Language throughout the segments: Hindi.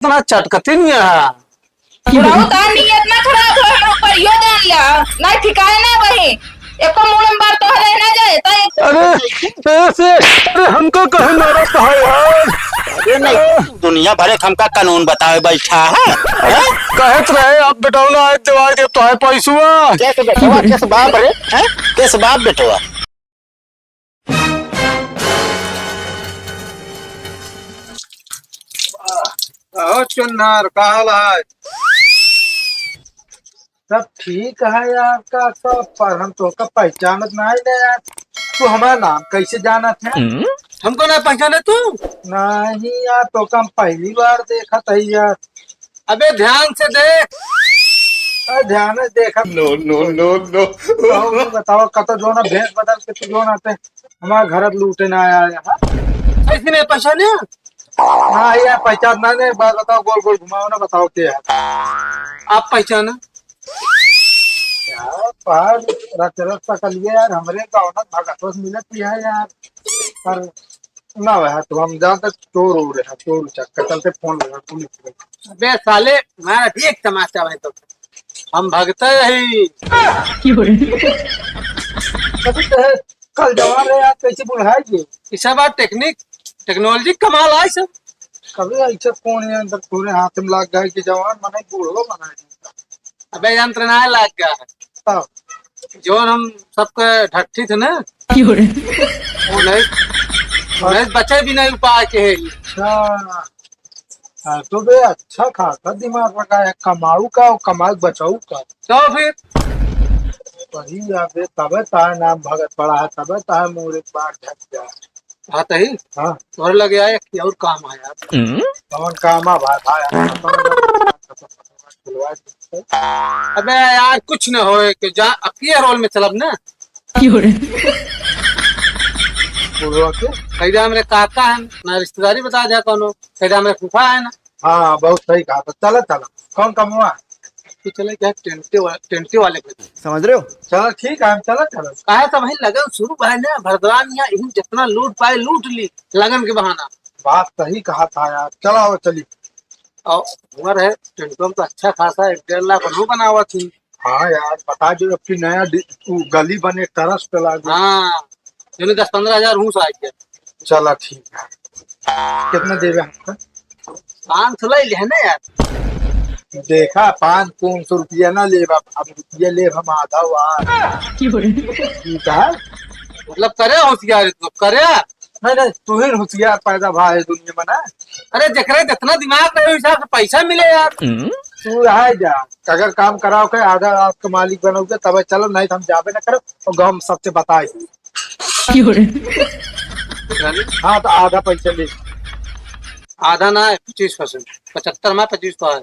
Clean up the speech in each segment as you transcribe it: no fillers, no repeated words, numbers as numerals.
इतना चटकती नहीं है। बुढ़ाऊ का नियत ना खराब हो हम ऊपर यो जान लिया नहीं ठिकाए ना वही एको मुड़म बार तो हरे ना जाए तो अरे ऐसे अरे हमको कहे मारा है यार। अरे नहीं दुनिया भरे हमका कानून बताए बैठा है। कहत रहे आप बेटौला आज दवाई दे तो है पैसुआ कैसे बेटवा कैसे बाप रे हैं कैसे बाप बेटवा चुन्नर का हाल है? सब ठीक है यार का सब पर हम तो का पहचानत नहीं है यार। तू हमारा नाम कैसे जाना था? हमको ना पहचाने तू? नहीं यार तो हम पहली बार देखा था यार। अबे ध्यान से देख। ध्यान से देखा। नो नो नो नो बताओ कतो जो ना भेष बदल के तू जो ना थे हमारे घर लूटे ना आया यहाँ। ऐसे नहीं पहचाने? हाँ यार पहचान नहीं बात बताओ गोल गोल घुमाओ ना बताओ क्या है? आप पहचाना? यार पहाड़ रच रच कर लिए यार हमरे गाँव ना भगत मिलत भी है यार। पर ना वह तो हम जहाँ तक चोर हो रहे हैं चोर चक्कर चलते फोन लगा पुलिस। अबे साले हमारा भी एक तमाशा है तो हम भगते रही। कभी तो है, कल जवान है यार कैसे बुढ़ाएगी? इसा बात टेक्नोलॉजी कमाल है सब। कभी ऐसे फोन है अंदर पूरे हाथ में लग गए कि जवान मना बूढ़ो मना। अबे यंत्र ना लग गया है तब जो हम सबके ढट्ठी थे ना उन्हें बचे भी नहीं उपाय के है। अच्छा हाँ, तो बे अच्छा खासा दिमाग लगाया कमाऊ का और कमाई बचाऊ का। तो फिर वही याद है तबे तार नाम भगत पड़ा है तबे तार मोर एक बार ढक गया। हाँ ही हाँ और लगे आए कि और काम आया कौन कामा भाई अबे यार कुछ न होए कि जा अपने रोल में चलब ना। कैदा मेरे काका है ना रिश्तेदारी बता दिया कौन कैदा मेरे फूफा है ना। हाँ बहुत सही कहा था चलो चलो कौन कमुआ तो चले क्या टेंटे वाले पे समझ रहे हो चलो ठीक है हम चलो चलो कहा तो वही लगन शुरू है ना भरदवान यहाँ इन जितना लूट पाए लूट ली लगन के बहाना। बात सही कहा था यार चलो आओ चली। और उम्र है टेंटो में तो अच्छा खासा 1.5 लाख रू बना हुआ थी। हाँ यार बता जो अपनी नया गली बने तरस पे लागे। हाँ 10-15 हजार हूँ आए चला ठीक है कितना देवे हमको? 500 ले है ना यार। देखा 500 रुपया ना ले अब रुपया ले हम आधा हुआ ठीक है। मतलब करे होशियारी तो करे। नहीं नहीं तू ही होशियार पैदा भाई दुनिया में ना। अरे जकरे जितना दिमाग रहे हिसाब से पैसा मिले यार। तू रहा जा अगर काम कराओ के आधा आपका मालिक बनोगे तब चलो नहीं तो हम जाबे ना करो और गाँव सबसे बताए। हाँ तो आधा पैसा ले। आधा ना है 25%। 75 में 25 तो है।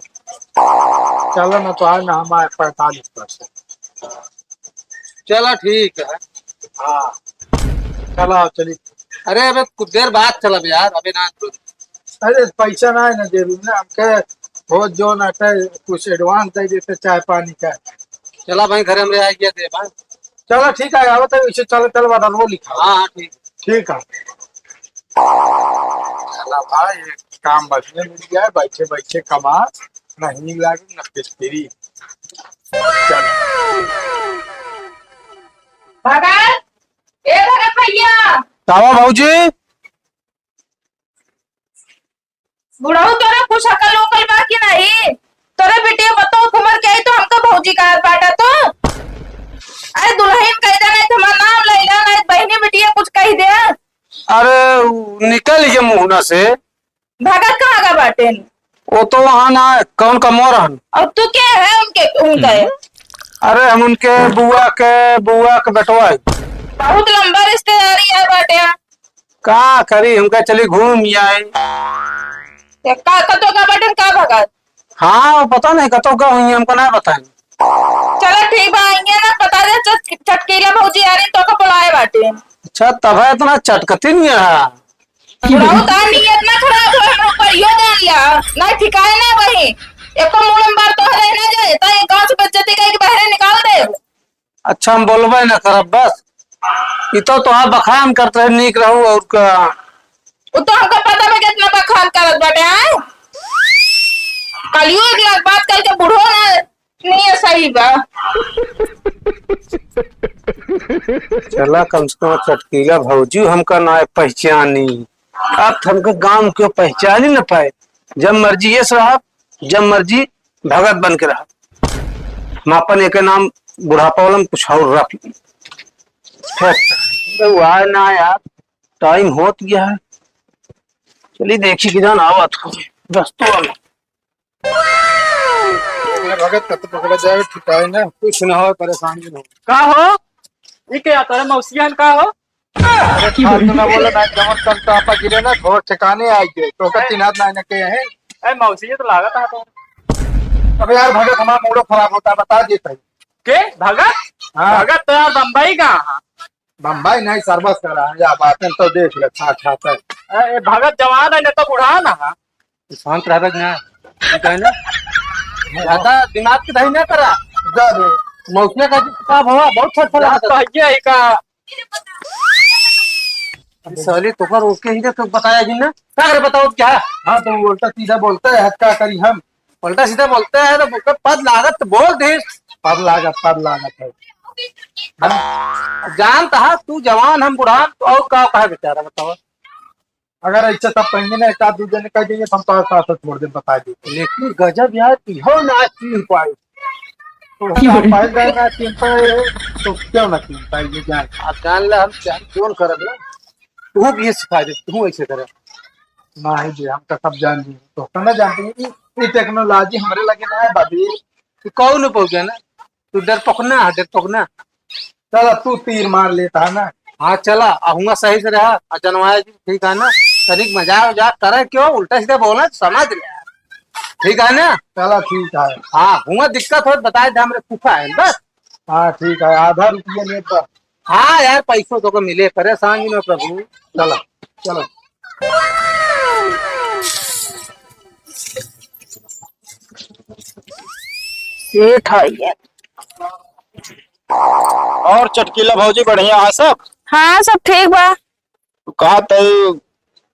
चलो ना तो है ना हमारे 45%। चलो ठीक है। हाँ चलो चलिए। अरे अबे कुछ देर बाद चलब यार अबे ना। अरे पैसा ना है ना जरूर ना हमके बहुत जो ना कुछ एडवांस दे देते चाय पानी का। चला भाई घर में आ गया दे भाई। चलो ठीक है आओ तो इसे चलो चलो बता वो लिखा। हाँ हाँ ठीक ठीक है चला भाई काम बचने मिल गया बैठे बैठे कमा नहीं लागे न फिरी। भगत ए भगत भैया तावा भाऊजी बुढ़ाऊ तोरा कुछ अकल उकल बाकी नहीं तोरे बेटे बताओ उम्र के आई तो हमका भौजी का बाटा तो अरे दुल्हन कह दे नहीं तुम्हारा नाम लैला नहीं बहनी बेटिया कुछ कह दे। अरे निकल गए मुहना से। भगत कहाँ का बाटे वो तो वहाँ ना कौन का मोर हन। और तू क्या है उनके उनका है? अरे हम उनके बुआ के बेटवा है। बहुत लंबा रिश्तेदारी है बाटे। का करी हमका चली घूम आए। का कतो का बाटे का भगत? हाँ पता नहीं कतो का हुई हमको ना बताए। चलो ठीक बा आएंगे ना पता दे चटकीला भौजी आ रही तो का बुलाए बाटे। अच्छा तब है इतना चटकती नहीं है। बुढ़ाऊ का नियत ना खराब हो हम ऊपर यो जान लिया नहीं ठिकाए ना वही एको मुड़म बार तो हरे ना जाए तो ये गांव से बेइज्जती करके बाहर निकाल दे। अच्छा हम बोलबे ना करब बस इतो तो हाँ बखान करते रहे नीक रहू और का वो तो हमको पता है कितना बखान करत बाटे हैं। कलयुग लाख बात करके बुढ़ो ना नहीं है सही बा। चला कम से कम चटकीला भौजी हमका ना पहचानी। अब तो हमके गांव क्यों पहचान ही न पाए। जब मर्जी ये साहब, जब मर्जी भगत बन के रहा। हम अपन एक नाम बुढ़ापा वाला में कुछ और रख आए ना यार, टाइम होत गया है। चलिए देखी कि जान आवत हो दस्तों में भगत कत पकड़ा जाए ठिकाए ना, कुछ ना हो, परेशानी ना हो। का हो ये क्या तारे मौसियन का हो? अरे फालतू ना बोलो ना, जमन कम तो आपा गिरे ना थोड़ा ठिकाने आई गए तो का चिन्हात ना के है। ए मौसी ये तो लागत है तो अब यार भगत हमारा मूड खराब होता है, बता देता है। के भगत? हाँ। भगत तो यार बम्बई का है। बम्बई नहीं सर्विस कर रहा है, या बातें तो देख ले छा छा कर। ए भगत जवान है न तो बूढ़ा ना है। शांत रह ना, ठीक है ना, ज्यादा दिमाग की दही ना करा। जा रे मौसम का किताब हुआ बहुत अच्छा यार लगा। तो ये का साले तो पर उसके ही तो बताया जी ना, क्या करे बताओ क्या। हाँ तो उल्टा सीधा बोलता है, क्या करी हम। उल्टा सीधा बोलते हैं तो पद लागत तो बोल दे। पद लागत है। जान था तू जवान हम बूढ़ा तो और का कहा बेचारा बताओ। अगर ऐसा सब कहेंगे ना, एक आध दूसरे ने कह देंगे हम तो साथ छोड़ दे, बता देते। लेकिन गजब यार हो ना तीन पाई तो हम पाए जाए ना तीन पाए तो क्यों ना तीन पाए ये जाए। आप जान ले हम क्यों कर ना, तू भी ये सिखा दे, तू ऐसे करे ना ही जी हम तो सब जान ली तो ना जानते हैं ये टेक्नोलॉजी हमारे लगे ना है बाबी। तू कौन न पहुंच गया ना, तू डर पकना। चलो तू तीर मार लेता है ना। हाँ चला आहूंगा सही से रहा अचनवाया जी, ठीक है ना। तनिक मजाक करे क्यों, उल्टा सीधा बोलना समझ ले, ठीक है ना। चलो ठीक है। हाँ हुआ दिक्कत हो बताए थे हमरे फूफा है बस। हाँ ठीक है, आधा रुपया नहीं तो। हाँ यार पैसों तो को मिले, परेशान ही ना प्रभु। चलो चलो सेठ है ये। और चटकीला भौजी बढ़िया है सब? हाँ सब ठीक बा। कहा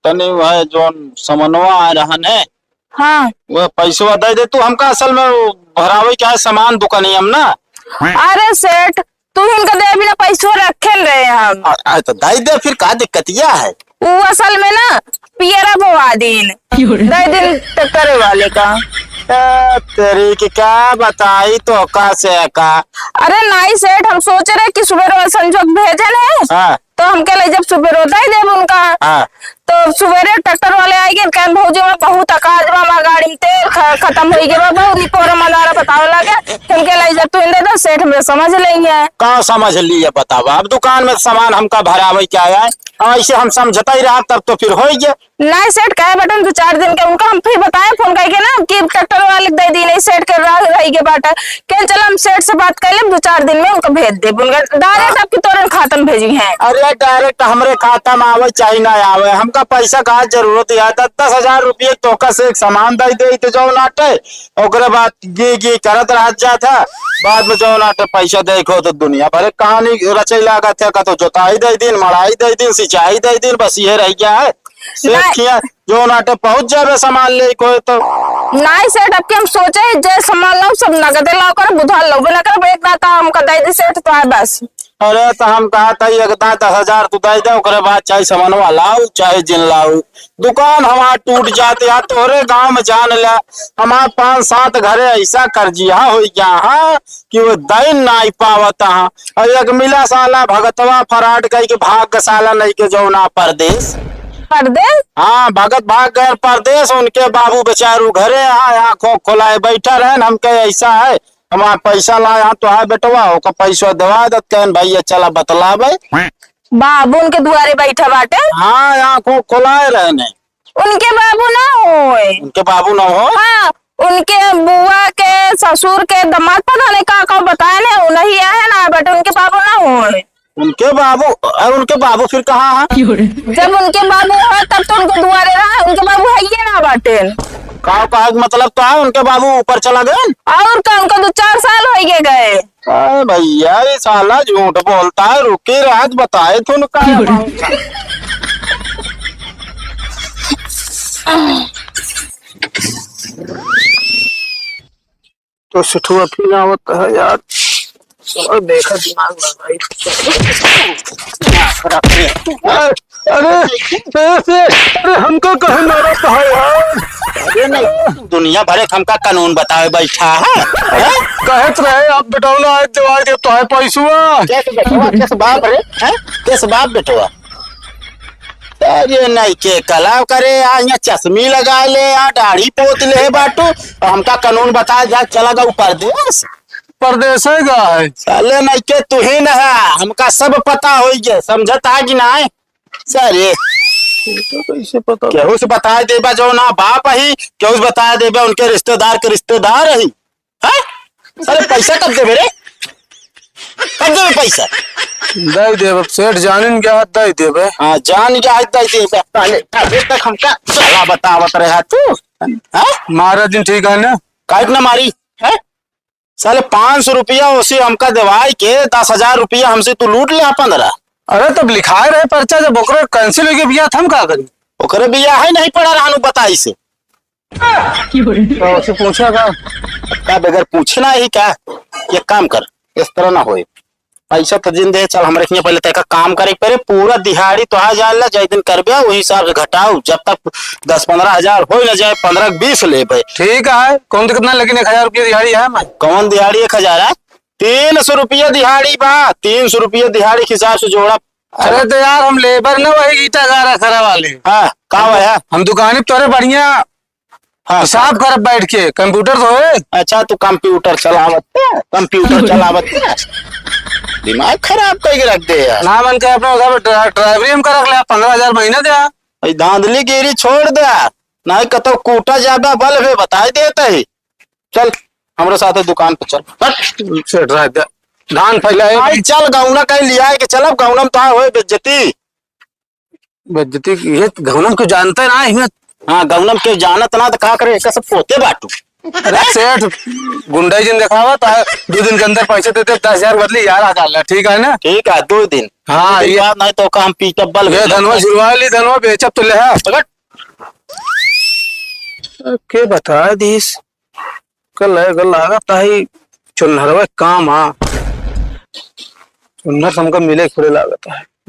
तनी वह जो समनवा आ रहन है हाँ वह पैसवा दे दे तू हमका। असल में वो भरावे क्या है सामान दुकानी हम ना। अरे सेठ तू इनका दे बिना पैसों रखे रहे हम। तो दे दे फिर का दिक्कतिया है। वो असल में ना पियरा बवा दिन दे दिन टक्कर वाले का। तेरी की क्या बताई तो का से का। अरे नहीं सेठ हम सोच रहे कि सुबह संजोग भेजन है हाँ तो हमके लिए जब सुबह रोता ही देव उनका। हाँ तो सवेरे ट्रैक्टर वाले आएंगे कहन भौजी में बहुत अकाज बा, हमार गाड़ी में तेल खत्म हो गया बहुत निपोरा मंदारा बतावे लगे हमके लिए जब तू इंदे तो सेठ में समझ लेंगे। का समझ लिए बतावा। अब दुकान में सामान हमका भरावे क्या है, ऐसे हम समझता ही रहा तब तो फिर हो गया। नहीं सेठ कहे बटन 2-4 दिन के उनका हम फिर बताए फोन करके ना कि ट्रैक्टर वाले दे दी नहीं सेठ के रही के बाटा कह चलो हम सेठ से बात कर ले 2-4 दिन में उनको भेज दे उनका डायरेक्ट आपकी तोरण खाता में भेजी है। अरे डायरेक्ट हमरे खाता में आवे चाहे ना आवे, हमका पैसा का जरूरत है। 10,000 रुपये तोका से एक सामान दे तो जो नाटे ओकरे बाद गी करत रह जाता। बाद में जो नाटे पैसा देखो तो दुनिया भरे कहानी रचे लागत है। का तो जोताई दे दिन, मड़ाई दे दिन, सिंचाई दे दिन, बस ये रह गया है। सेठिया जो नाटे पहुंच जावे सामान ले कोई तो नहीं सेठ अब हम सोचे जय सामान लो सब नगदे लाओ कर बुधा लो बिना कर एक दाता हमका दे दी सेठ तो है बस। अरे तो हम कहा था एक 10,000 तू दे दे ओकरे बाद चाहे सामानवा लाऊ चाहे जिन लाऊ। दुकान हमार टूट जाते है तोरे गांव में जान लिया हमार 5-7 घरे ऐसा कर्जिया हो गया हाँ कि वो दे नहीं पावत हाँ। और एक मिला साला भगतवा फराड गई के भाग साला नहीं के जो ना परदेश। परदेश? हाँ भगत भाग गए परदेश, उनके बाबू बेचारू घरे आँखों खोलाए बैठा रहे। हमके ऐसा है हमारा पैसा लाया तो है बेटवा ओका पैसा दवा दत कहन भैया चला बतला भाई। बाबू उनके दुआरे बैठा बाटे। हाँ आँखों खोलाए रहे ने। उनके बाबू ना होए। उनके बाबू ना हो? हाँ उनके बुआ के ससुर के दामाद पता नहीं का बताए ना नहीं है ना बट उनके बाबू ना होए। उनके बाबू फिर कहाँ है? जब उनके बाबू है तब तो उनके दुआरे रहा उनके बाबू है ये ना बाटे। का मतलब तो है उनके बाबू ऊपर चला गए और का उनका 2-4 साल हो गए। भैया ये साला झूठ बोलता है। रुकी रात बताए थे उनका। तो सिठुआ फिर आवत है यार। और देखा दिमाग लगाई। अरे हमको कहीं मारा था यार। अरे नहीं, दुनिया भरे हमका कानून बतावे बैठा है। कहत रहे आप बेटौला आज दवाई दे तो है पैसुआ। कैसे बाप रे, हैं? कैसे बाप बेटवा? अरे नहीं के कला करे यहाँ चश्मी लगा ले, यहाँ दाढ़ी पोत ले बाटू, और हमका कानून बता जा चला गऊ परदेश। परदेश है गाय। साले नहीं के तू ही न है, हमका सब पता हो गया, समझत है कि ना? सरे तो कैसे पता? केहू से बता देबा जो ना बाप ही, केहू से बता देबा उनके रिश्तेदार के रिश्तेदार ही। हैं? साले पैसा कब देबे रे? कब देबे पैसा? दे देब सेठ जानिन क्या दे देबे। हाँ जान के आज दे देबे। पहले अभी तक हमका चला बतावत रहा तू। हैं? मारा दिन ठीक है ना? काट ना मारी है? साले 500 रुपया उसी हमका दवाई के 10,000 रुपया हमसे तू लूट ले 15। अरे तब लिखाए रहे पर्चा जब ओकरे कैंसिल हो गया बिया हम का करी? ओकरे बिया है नहीं पड़ा रहनु बताई से। तो उसे पूछा का बगैर पूछना ही क्या? ये काम कर, इस तरह ना होए। पैसा तो दिन दे, चल हमरे पहले तय काम करे पड़े, पूरा दिहाड़ी तो आ जाए जै दिन करबे वही हिसाब से घटाओ, जब तक 10-15 हजार हो न जाए 15-20 ले भाई। ठीक है। कौन कितना लेकिन 1,000 रुपया दिहाड़ी है मैं। कौन दिहाड़ी 1,000 है? 300 रुपया दिहाड़ी बा, 300 रुपया दिहाड़ी के हिसाब से जोड़ा। अरे तो यार हम लेबर न वही ईटा गारा खरा वाले। हाँ का है? हम दुकानी तोरे बढ़िया हाँ हिसाब कर बैठ के, कंप्यूटर तो है। अच्छा तू कंप्यूटर चलावत है? कंप्यूटर चलावत है? दिमाग खराब करके रख दे यार। ना मन के अपने ड्राइवरी हम कर रख ले 15,000 महीना दिया। भाई धांधली गिरी छोड़ दे, नहीं कतो कूटा जाबा बल वे बता देता है। चल हमारे साथ दुकान पे चल। सेठ रह दे धान फैलाए। आई चल गौना कहीं लिया के चलब, गौनम तो होए बेइज्जती। बेइज्जती ये घवनम क्यों जानते ना ही। हाँ गौनम के जानत ना तो का करे, एक सब पोते बाटू। अरे सेठ गुंडाई जिन दिखावा तो 2 दिन के अंदर पैसे देते 10,000 बदली 11,000 ठीक है ना? ठीक है 2 दिन। हाँ ये बात नहीं तो का हम पीटब बल ये धनवा जुड़वा ली, धनवा बेचब तो ले है। के बता दीस कल लागत है चुनहरवा काम। हाँ चुनहर हमको मिले खुले लागत है।